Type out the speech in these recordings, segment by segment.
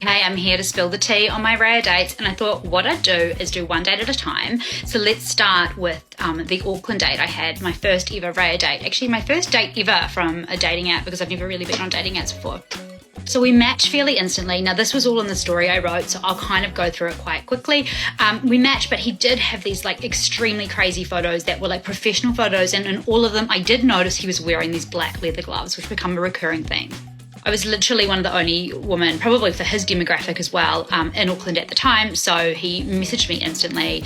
Okay, I'm here to spill the tea on my rare dates, and I thought what I'd do is do one date at a time. So let's start with the Auckland date I had, my first ever rare date. Actually, my first date ever from a dating app, because I've never really been on dating apps before. So we matched fairly instantly. Now, this was all in the story I wrote, so I'll kind of go through it quite quickly. We matched, but he did have these like extremely crazy photos that were like professional photos, and in all of them, I did notice he was wearing these black leather gloves, which become a recurring theme. I was literally one of the only women, probably for his demographic as well, in Auckland at the time. So he messaged me instantly.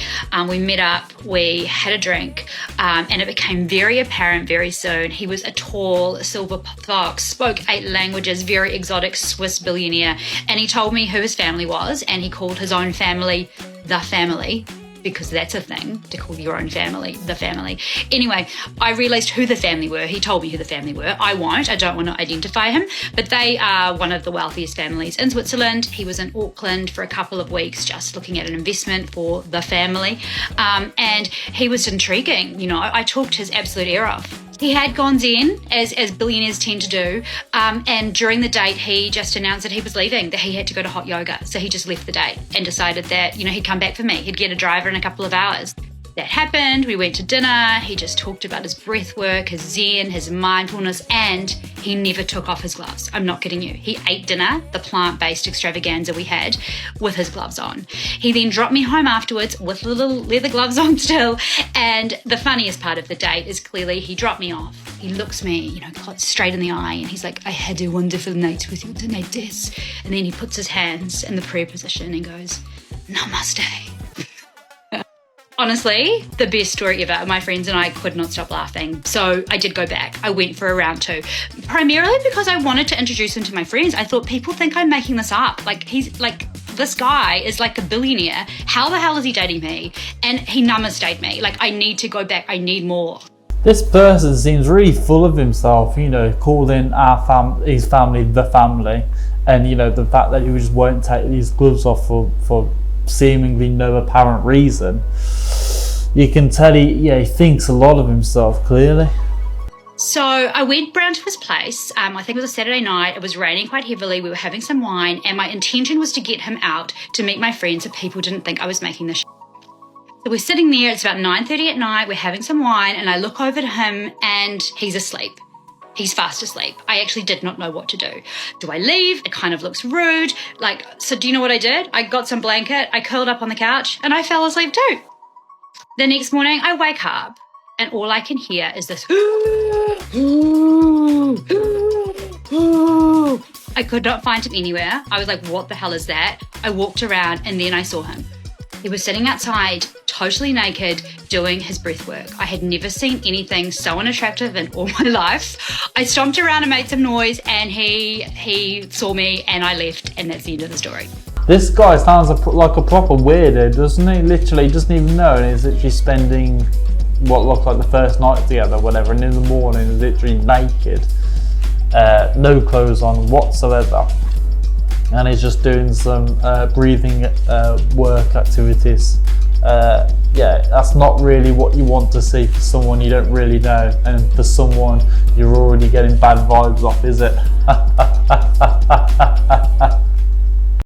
We met up, we had a drink, and it became very apparent very soon. He was a tall silver fox, spoke 8 languages, very exotic Swiss billionaire. And he told me who his family was, and he called his own family the family, because that's a thing, to call your own family the family. Anyway, I realised who the family were. He told me who the family were. I won't. I don't want to identify him. But they are one of the wealthiest families in Switzerland. He was in Auckland for a couple of weeks just looking at an investment for the family. And he was intriguing. You know, I talked his absolute ear off. He had gone zen, as billionaires tend to do, and during the date he just announced that he was leaving, that he had to go to hot yoga. So he just left the date and decided that, you know, he'd come back for me. He'd get a driver in a couple of hours. That happened, we went to dinner, he just talked about his breath work, his zen, his mindfulness, and he never took off his gloves. I'm not kidding you. He ate dinner, the plant-based extravaganza we had, with his gloves on. He then dropped me home afterwards with the little leather gloves on still, and the funniest part of the date is clearly he dropped me off. He looks me, you know, straight in the eye, and he's like, "I had a wonderful night with you tonight, Des." And then he puts his hands in the prayer position and goes, "Namaste." Honestly, the best story ever. My friends and I could not stop laughing. So I did go back. I went for a round 2, primarily because I wanted to introduce him to my friends. I thought, people think I'm making this up. Like, this guy is like a billionaire. How the hell is he dating me? And he namaste'd me. Like, I need to go back. I need more. This person seems really full of himself, you know, calling his family the family. And, you know, the fact that he just won't take these gloves off for seemingly no apparent reason. You can tell he thinks a lot of himself, clearly. So I went round to his place. I think it was a Saturday night. It was raining quite heavily. We were having some wine, and my intention was to get him out to meet my friends so people didn't think I was making this. So we're sitting there. It's about 9:30 at night. We're having some wine, and I look over to him, and he's asleep. He's fast asleep. I actually did not know what to do. Do I leave? It kind of looks rude. So do you know what I did? I got some blanket, I curled up on the couch, and I fell asleep too. The next morning, I wake up, and all I can hear is this. I could not find him anywhere. I was like, what the hell is that? I walked around, and then I saw him. He was sitting outside, totally naked, doing his breath work. I had never seen anything so unattractive in all my life. I stomped around and made some noise, and he saw me, and I left, and that's the end of the story. This guy sounds like a proper weirdo, doesn't he? Literally, he doesn't even know, and he's literally spending what looked like the first night together, whatever, and in the morning he's literally naked, no clothes on whatsoever. And he's just doing some breathing work activities. That's not really what you want to see for someone you don't really know, and for someone you're already getting bad vibes off, is it?